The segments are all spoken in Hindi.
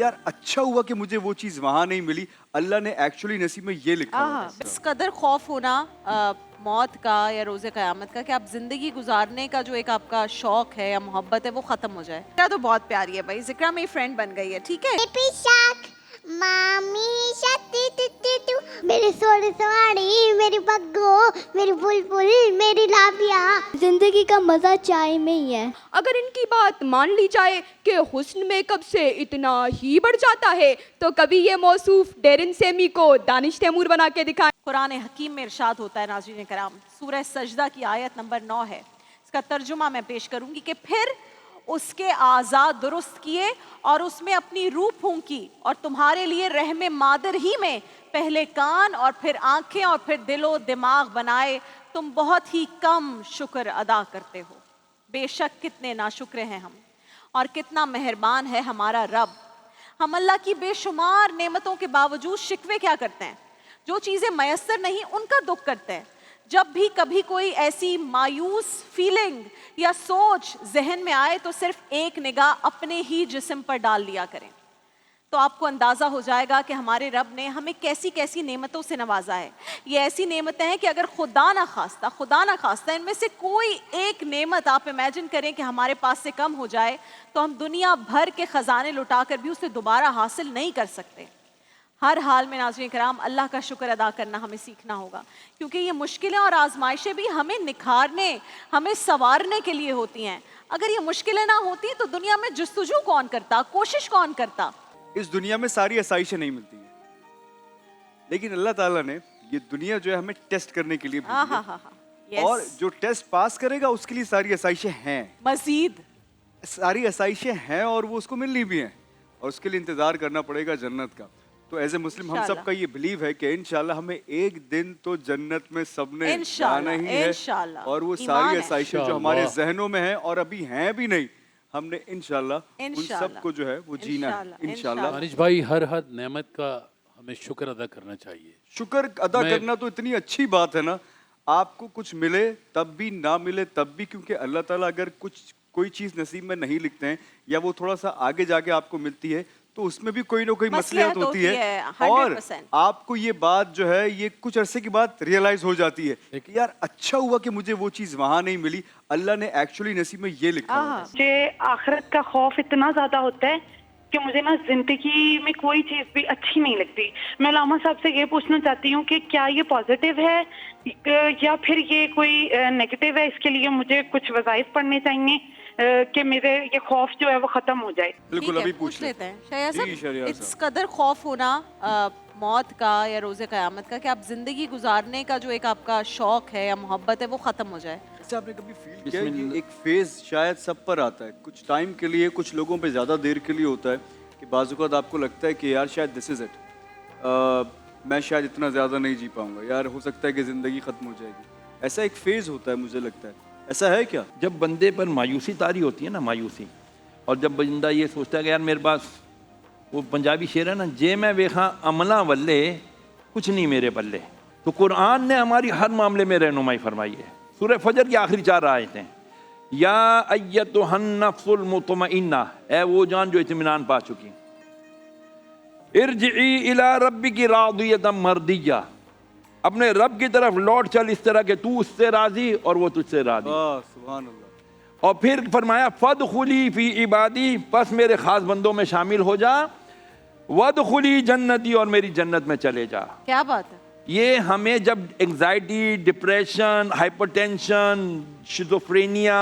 यार अच्छा हुआ कि मुझे वो चीज वहां नहीं मिली, अल्लाह ने एक्चुअली नसीब में ये लिखा हुआ था। इस कदर खौफ होना मौत का या रोजे क़यामत का कि आप जिंदगी गुजारने का जो एक आपका शौक है या मोहब्बत है वो खत्म हो जाए। क्या तो बहुत प्यारी है भाई, जिक्रा मेरी फ्रेंड बन गई है, ठीक है। मामी शक्ति टू मेरी सोनी सवारी, मेरी बग्गो, मेरी बुलबुल, मेरी लाबिया। जिंदगी का मजा चाय में ही है। अगर इनकी बात मान ली जाए कि हुस्न मेकअप से इतना ही बढ़ जाता है, तो कभी ये मौसूफ डेरिन सेमी को दानिश तैमूर बना के दिखाएं। कुरान हकीम में इरशाद होता है, नाज़रीन कराम, सूरह सजदा की आयत नंबर 9 है। इसका तर्जुमा मैं पेश करूंगी कि फिर उसके आज़ाद दुरुस्त किए और उसमें अपनी रूह फूंकी और तुम्हारे लिए रहमे मादर ही में पहले कान और फिर आंखें और फिर दिलो दिमाग बनाए, तुम बहुत ही कम शुक्र अदा करते हो। बेशक कितने नाशुक्र हैं हम और कितना मेहरबान है हमारा रब। हम अल्लाह की बेशुमार नेमतों के बावजूद शिकवे क्या करते हैं, जो चीज़ें मयसर नहीं उनका दुख करते हैं। जब भी कभी कोई ऐसी मायूस फीलिंग या सोच जहन में आए तो सिर्फ एक निगाह अपने ही जिस्म पर डाल लिया करें, तो आपको अंदाज़ा हो जाएगा कि हमारे रब ने हमें कैसी कैसी नेमतों से नवाजा है। ये ऐसी नेमतें हैं कि अगर खुदा ना खास्ता इनमें से कोई एक नेमत आप इमेजिन करें कि हमारे पास से कम हो जाए तो हम दुनिया भर के ख़जाने लुटाकर भी उसे दोबारा हासिल नहीं कर सकते। हर हाल में नाज़रीन कराम अल्लाह का शुक्र अदा करना हमें सीखना होगा, क्योंकि ये मुश्किलें और आजमाइशें भी हमें निखारने, हमें संवारने के लिए होती हैं। अगर ये मुश्किलें ना होती तो दुनिया में जस्तजू कौन करता, कोशिश कौन करता। इस दुनिया में सारी आसाइशें नहीं मिलती हैं, लेकिन अल्लाह ताला ने ये दुनिया जो है हमें टेस्ट करने के लिए भेजी है। और जो टेस्ट पास करेगा उसके लिए सारी आसाइशें हैं, मजीद सारी आसाइशें हैं और वो उसको मिलनी भी हैं और उसके लिए इंतजार करना पड़ेगा जन्नत का। तो एज ए मुस्लिम हम सबका ये बिलीव है कि इंशाल्लाह हमें एक दिन तो जन्नत में सबने जाना ही है और वो सारी आसाइशें जो हमारे जहनों में हैं और अभी हैं भी नहीं, हमने इंशाल्लाह उन सबको जो है वो जीना है इंशाल्लाह। दानिश भाई, हर नेमत का हमें शुक्र अदा करना चाहिए। शुक्र अदा करना तो इतनी अच्छी बात है ना, आपको कुछ मिले तब भी ना मिले तब भी, क्योंकि अल्लाह ताला अगर कोई चीज़ नसीब में नहीं लिखते हैं या वो थोड़ा सा आगे जाके आपको मिलती है तो उसमें भी कोई ना कोई मसलियत होती है। और आपको ये बात जो है ये कुछ अरसे की बाद रियलाइज हो जाती है कि यार अच्छा हुआ कि मुझे वो चीज़ वहां नहीं मिली, अल्लाह ने एक्चुअली नसीब में ये लिखा हुआ है। मुझे आखिरत का खौफ इतना ज्यादा होता है कि मुझे ना जिंदगी में कोई चीज भी अच्छी नहीं लगती। मैं लामा साहब से ये पूछना चाहती हूँ कि क्या ये पॉजिटिव है या फिर ये कोई नेगेटिव है। इसके लिए मुझे कुछ वज़ाइफ पढ़ने चाहिए कि मेरे ये खौफ जो है वो खत्म हो जाए। बिल्कुल, अभी पूछ लेते हैं शया साहब। इस कदर खौफ होना मौत का या रोजे क़यामत का कि आप जिंदगी गुजारने का जो एक आपका शौक है या मोहब्बत है वो खत्म हो जाए। अच्छा, आपने कभी फील किया कि एक फेज शायद सब पर आता है, कुछ टाइम के लिए, कुछ लोगों पे ज़्यादा देर के लिए होता है कि बाज़ औक़ात आपको लगता है कि यार शायद दिस इज़ इट, मैं शायद इतना ज़्यादा नहीं जी पाऊँगा, यार हो सकता है कि ज़िंदगी ख़त्म हो जाएगी। ऐसा एक फेज़ होता है, मुझे लगता है। ऐसा है क्या? जब बंदे पर मायूसी तारी होती है ना, मायूसी, और जब बंदा ये सोचता है कि यार मेरे पास, वो पंजाबी शेर है ना, जे मैं वेखा अमला वल्ले कुछ नहीं मेरे बल्ले, तो कुरान ने हमारी हर मामले में रहनुमाई फरमाई है। सूरह फजर की आखिरी 4 आयतें, या अय्यतुहन नफ्सुल मुतमइन्ना, ए वो जान जो इत्मीनान पा चुकी, इरजिई इला रब्बिकी रादियतम मर्दिया, अपने रब की तरफ लौट चल इस तरह के तू उससे राजी और वो तुझसे राजी। सुभान अल्लाह। और फिर फरमाया फदखुली फी इबादी, बस मेरे खास बंदों में शामिल हो जा, वदखुली जन्नती, और मेरी जन्नत में चले जा। क्या बात है। ये हमें जब एंजाइटी, डिप्रेशन, हाइपरटेंशन, शिज़ोफ्रेनिया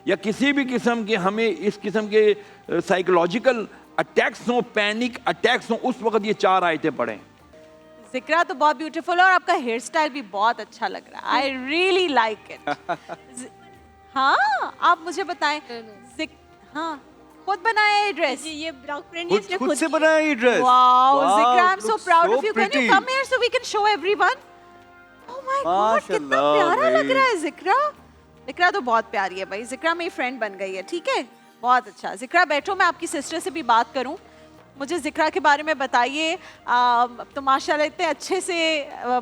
या किसी भी किस्म के हमें इस किस्म के साइकोलॉजिकल अटैक्स हो, पैनिक अटैक्स हो, उस वक्त ये 4 आयतें पढ़ें। जिक्रा तो बहुत ब्यूटीफुल और आपका हेयर स्टाइल भी बहुत अच्छा लग रहा है। I really like it. हाँ, आप मुझे बताएं। हाँ, खुद बनाया ये ड्रेस? ये ब्लॉग प्रिंट इसने खुद से बनाया ये dress? Wow, Zikra, I am so proud of you. Can you come here so we can show everyone? Oh my God, कितना प्यारा लग रहा है जिक्रा। जिक्रा तो बहुत प्यारी है भाई। जिक्रा मेरी फ्रेंड बन गई है, ठीक है, बहुत अच्छा। जिक्रा बैठो, मैं आपकी सिस्टर से भी बात करूं। मुझे जिक्रा के बारे में बताइए। तो माशाल्लाह इतने अच्छे से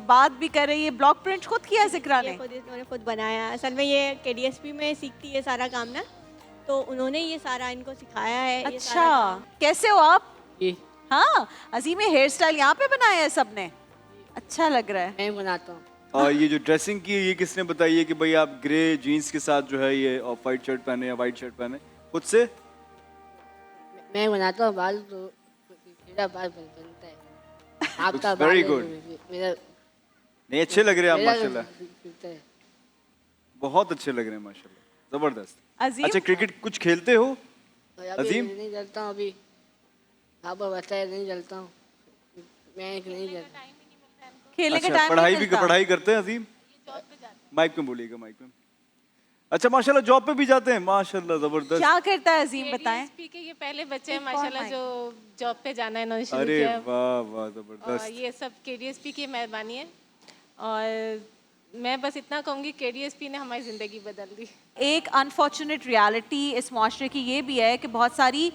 बात भी कर रही है। ब्लॉक प्रिंट खुद किया है जिक्रा ने? उन्होंने खुद बनाया। असल में ये KDSP में सीखती है सारा काम ना, तो उन्होंने ये सारा इनको सिखाया है। अच्छा, कैसे हो आप? ये हाँ, अजीम ये हेयर स्टाइल यहाँ पे बनाया है सबने, अच्छा लग रहा है। मैं बनाता हूँ। और ये जो ड्रेसिंग की है ये किसने बताई है कि भाई आप ग्रे जीन्स के साथ जो है ये ऑफ वाइट शर्ट पहने या वाइट शर्ट पहने? खुद से? मैं बनाता हूँ बाल, तो मेरा बाल बनता है। आपका Looks very बाल good. मेरा नहीं, अच्छे लग रहे हैं आप मेरा माशाल्लाह, बनता है। बहुत अच्छे लग रहे हैं माशाल्लाह, जबरदस्त। अजीम अच्छा, क्रिकेट कुछ खेलते हो? और अभी अजीम? नहीं जलता हूँ अभी, पापा बताया नहीं जलता हूँ, मैं नहीं जलता। खेलने का अच्छा, टाइम पढ़ाई नहीं भी मिलता। पढ़ाई करते हैं अजीम? माइक में बोलिएगा, माइक में। अच्छा, माशाल्लाह जॉब पे भी जाते हैं, माशाल्लाह जबरदस्त। क्या करता है अजीम बताएं? DSP के ये पहले बच्चे हैं एक और माशाल्लाह mic। जो जॉब पे जाना इन्होंने शुरू अरे किया। वाह वाह, और जबरदस्त। ये सब KDSP की मेहरबानी है। और मैं बस इतना कहूँगी KDSP ने हमारी ज़िंदगी बदल दी। एक अनफॉर्चुनेट रियलिटी इस माशरे की ये भी है कि बहुत सारी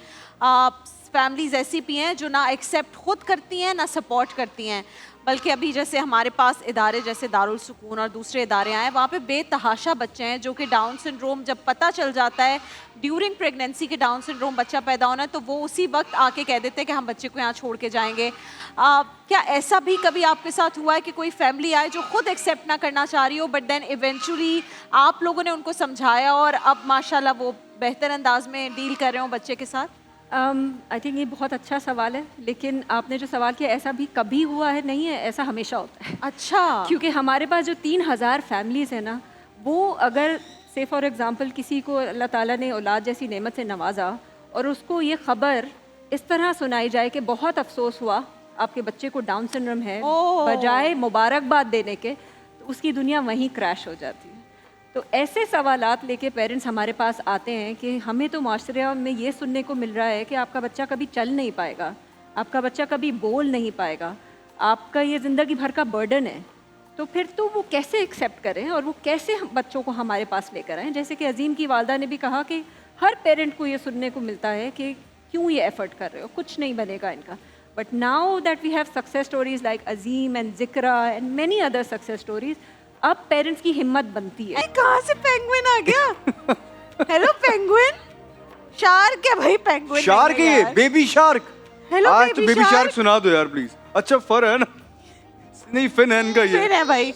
फैमिलीज ऐसी भी हैं जो ना एक्सेप्ट खुद करती हैं ना सपोर्ट करती हैं, बल्कि अभी जैसे हमारे पास इदारे जैसे दारुल सुकून और दूसरे इदारे आए, वहाँ पे बेतहाशा बच्चे हैं जो कि डाउन सिंड्रोम जब पता चल जाता है ड्यूरिंग प्रेगनेंसी के डाउन सिंड्रोम बच्चा पैदा होना है, तो वो उसी वक्त आके कह देते हैं कि हम बच्चे को यहाँ छोड़ के जाएंगे। क्या ऐसा भी कभी आपके साथ हुआ है कि कोई फैमिली आए जो खुद एक्सेप्ट ना करना चाह रही हो, बट देन इवेंचुअली आप लोगों ने उनको समझाया और अब माशाल्लाह वो बेहतर अंदाज में डील कर रहे हो बच्चे के साथ? आई थिंक ये बहुत अच्छा सवाल है, लेकिन आपने जो सवाल किया ऐसा भी कभी हुआ है नहीं है, ऐसा हमेशा होता है। अच्छा, क्योंकि हमारे पास जो 3000 फैमिलीज़ हैं ना, वो अगर से फॉर एग्ज़ाम्पल किसी को अल्लाह ताला ने औलाद जैसी नेमत से नवाजा और उसको ये ख़बर इस तरह सुनाई जाए कि बहुत अफसोस हुआ आपके बच्चे को डाउन सिंड्रोम है, बजाय मुबारकबाद देने के, तो उसकी दुनिया वहीं क्रैश हो जाती है। तो ऐसे सवालात लेके पेरेंट्स हमारे पास आते हैं कि हमें तो माशरे में ये सुनने को मिल रहा है कि आपका बच्चा कभी चल नहीं पाएगा, आपका बच्चा कभी बोल नहीं पाएगा, आपका ये ज़िंदगी भर का बर्डन है, तो फिर तो वो कैसे एक्सेप्ट करें और वो कैसे हम बच्चों को हमारे पास लेकर आएँ। जैसे कि अजीम की वालदा ने भी कहा कि हर पेरेंट को ये सुनने को मिलता है कि क्यों ये एफर्ट कर रहे हो, कुछ नहीं बनेगा इनका। But now that we have success stories like Azeem and Zikra and many other success stories, अब पेरेंट्स की हिम्मत बनती है। कहाँ से पेंगुइन आ गया? हेलो पेंगुइन, शार्क है भाई, पेंगुइन शार्क है ये, बेबी शार्क। हेलो आज तो बेबी शार्क शार्क सुना दो यार प्लीज। अच्छा, फर है ना? नहीं, फिन है इनका ये। फिर है भाई।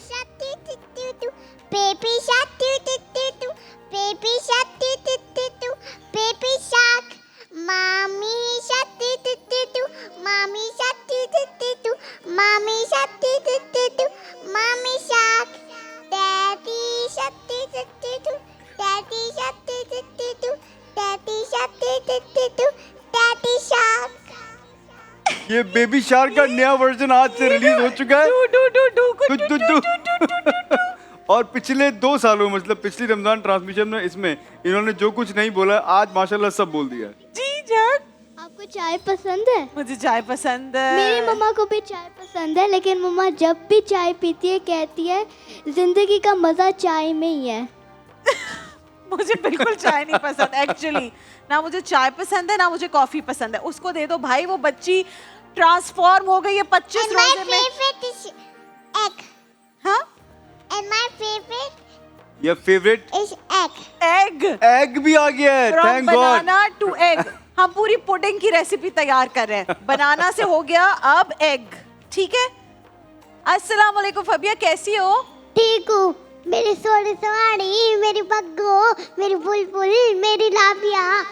Baby shark, do do do do. Baby shark, do do do do. Baby shark, mommy shark, do do do do. Mommy shark, do do do do. Mommy shark, do do do do. Mommy shark, daddy shark, do do do do. Daddy shark, do do do do. Daddy shark, do do do do. Daddy shark. ये बेबी शार्क का नया वर्जन आज से रिलीज हो चुका है। Do do. और पिछले 2 सालों में, मतलब पिछली रमजान ट्रांसमिशन में इसमें इन्होंने जो कुछ नहीं बोला आज माशाल्लाह सब बोल दिया। जी जान, आपको चाय पसंद है? मुझे चाय पसंद है। मेरी मम्मा को भी चाय पसंद है, लेकिन मम्मा जब भी चाय पीती है कहती है जिंदगी का मजा चाय में ही है। मुझे बिल्कुल चाय नहीं पसंद एक्चुअली, ना मुझे चाय पसंद है ना मुझे कॉफी पसंद है। उसको दे दो भाई, वो बच्ची ट्रांसफॉर्म हो गई है 25 And my रोजे में। favorite is egg. हाँ, And my favorite ये favourite is egg. Egg, egg भी आ गया है, from thank God. Banana to egg. हम पूरी पुडिंग की रेसिपी तैयार कर रहे हैं, बनाना से हो गया अब एग, ठीक है। अस्सलाम वालेकुम फबिया, कैसी हो? ठीक हूँ। मेरी सोनी सवारी, मेरी बग्गो, मेरी बुलबुल, मेरी लाबिया।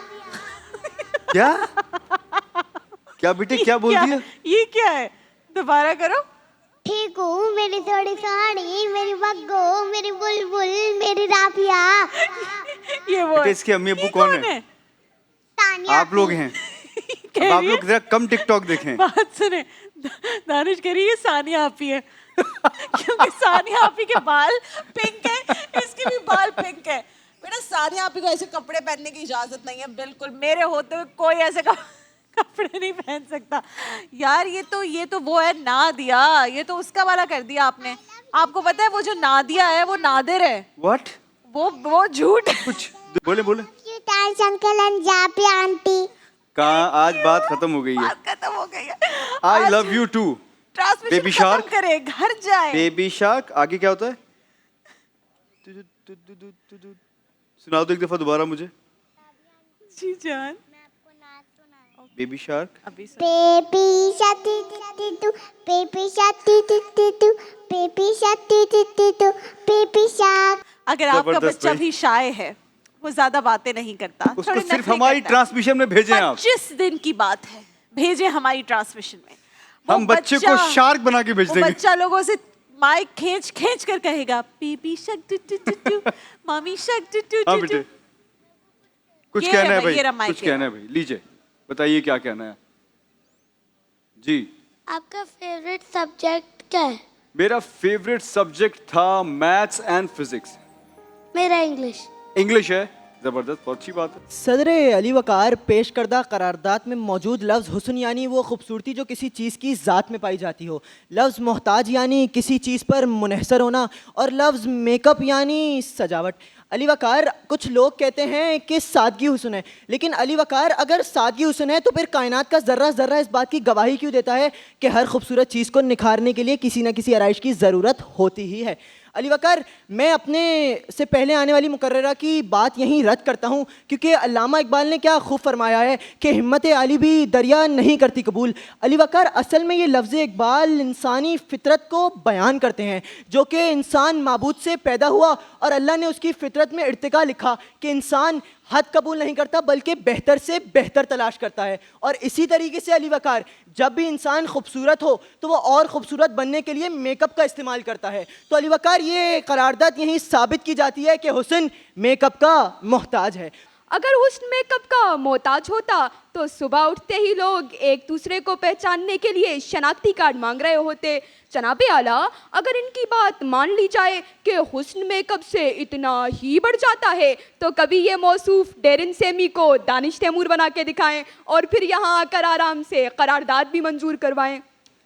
क्या क्या बेटे, क्या बोल दिया? ये क्या है? दोबारा करो। ठीक हूँ, मेरी सोनी सवारी, मेरी बग्गो, मेरी बुलबुल, मेरी लाबिया। ये वो बेटे, है। इसके अम्मी अब्बू ये कौन है? तानिया आप लोग हैं। कह अब आप रही है- लोग जरा कम टिकटॉक देखें। बात सुने, दानिश कह रही है सानिया आपी है क्योंकि सानिया आपी के बाल पिंक है, इसके भी बाल पिंक है। बेटा सानिया आपी को ऐसे कपड़े पहनने की इजाजत नहीं है, बिल्कुल मेरे होते हुए कोई ऐसे कपड़े नहीं पहन सकता यार। ये तो वो है नादिया, ये तो उसका वाला कर दिया आपने। आपको पता है वो जो नादिया है वो नादिर है, व्हाट? वो झूठ है। कुछ बोले बोले। थैंक्स अंकल एंड जापी आंटी। कहाँ, आज बात खत्म हो गई है। बात खत्म हो गई है। I love you too. Transmission baby खत्म शार्क करे, घर जाए। बेबी शार्क, आगे क्या होता है? सुना दो एक दफा दोबारा मुझे। जी जान। Baby shark. अभी सुन। Baby shark do do do do, baby shark do do do do, baby shark do do do do, baby shark. अगर आपका जबरदस्त बच्चा भाई। भी शाय है, वो ज्यादा बातें नहीं करता, उसको थोड़े सिर्फ नखरे हमारी करता है। ट्रांसमिशन में भेजें आप। 25 दिन की बात है, भेजे हमारी ट्रांसमिशन में। वो हम बच्चे को शार्क बना के भेज वो देंगे। बच्चा लोगों से माइक खींच खींच कर कहेगा baby shark doo doo doo doo, mummy shark doo doo हाँ टू बेटे, टू। कुछ ये कहना है है भाई, ये रहा भाई, माइक कुछ है। कहना है भाई, लीजिए बताइए क्या कहना है जी। आपका फेवरेट सब्जेक्ट क्या है? मेरा फेवरेट सब्जेक्ट था मैथ्स एंड फिजिक्स। मेरा इंग्लिश। इंग्लिश है, जबरदस्त, बहुत अच्छी बात है। सदर अली वकार पेश करदा करारदात में मौजूद लफ्ज़ हुस्न यानी वो खूबसूरती जो किसी चीज़ की ज़ात में पाई जाती हो, लफ्ज़ मोहताज यानी किसी चीज़ पर मुनहसर होना, और लफ्ज़ मेकअप यानी सजावट। अली वकार, कुछ लोग कहते हैं कि सादगी हुस्न है, लेकिन अली वकार अगर सादगी हुस्न है तो फिर कायनात का ज़र्रा ज़र्रा इस बात की गवाही क्यों देता है कि हर खूबसूरत चीज़ को निखारने के लिए किसी न किसी आराइश की ज़रूरत होती ही है। अली वकार, मैं अपने से पहले आने वाली मुकर्ररा की बात यहीं रद्द करता हूँ, क्योंकि अल्लामा इकबाल ने क्या खूब फरमाया है कि हिम्मत आली भी दरिया नहीं करती कबूल। अली वकार, असल में ये लफ्ज़ इकबाल इंसानी फितरत को बयान करते हैं, जो कि इंसान माबूद से पैदा हुआ और अल्लाह ने उसकी फितरत में इर्तिका लिखा कि इंसान हद कबूल नहीं करता बल्कि बेहतर से बेहतर तलाश करता है। और इसी तरीके से अली वकार, जब भी इंसान खूबसूरत हो तो वो और ख़ूबसूरत बनने के लिए मेकअप का इस्तेमाल करता है। तो अली वकार, ये करारदाद यहीं साबित की जाती है कि हुस्न मेकअप का मोहताज है। अगर हुस्न मेकअप का मोहताज होता तो सुबह उठते ही लोग एक दूसरे को पहचानने के लिए शनाख्ती कार्ड मांग रहे होते। जनाबे आला, अगर इनकी बात मान ली जाए कि हुस्न मेकअप से इतना ही बढ़ जाता है तो कभी ये मौसूफ डेरिन सेमी को दानिश तैमूर बना के दिखाएं और फिर यहाँ आकर आराम से करारदाद भी मंजूर करवाएं।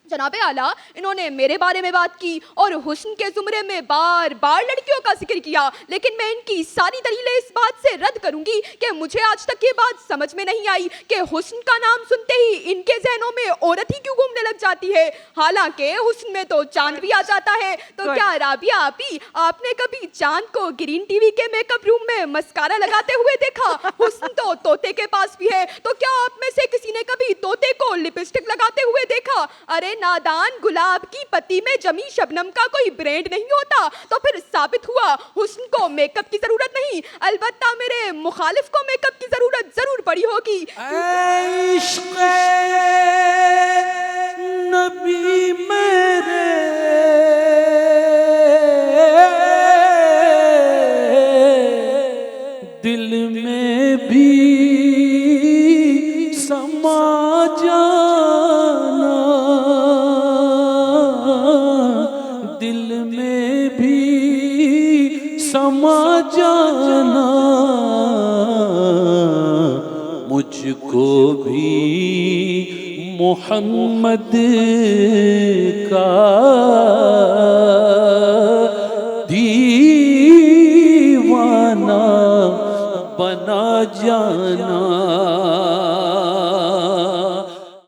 जनाबे आला, इन्होंने मेरे बारे में बात की और हुस्न के जुमरे में बार बार लड़कियों का जिक्र किया, लेकिन मैं इनकी सारी दलीलें इस बात से रद्द करूंगी कि मुझे आज तक ये बात समझ में नहीं आई कि हुस्न का नाम सुनते ही इनके जहनों में औरत ही क्यों घूमने लग जाती है। हालांकि हुस्न में तो चांद भी आ जाता है। तो क्या राबिया आपी, आपने कभी चांद को ग्रीन टीवी के मेकअप रूम में मस्कारा लगाते हुए देखा? हुस्न तो तोते के पास भी है, तो क्या आप में से किसी ने कभी तोते को लिपस्टिक लगाते हुए देखा? अरे नादान, गुलाब की पत्ती में जमी शबनम का कोई ब्रांड नहीं होता। तो फिर साबित हुआ हुस्न को मेकअप की जरूरत नहीं, अलबत्ता मेरे मुखालिफ को मेकअप की जरूरत जरूर पड़ी होगी। इश्क़ नबी मेरे दिल में भी समा जाना, दिल में भी समा जाना, मुझको भी मोहम्मद का दीवाना बना जाना।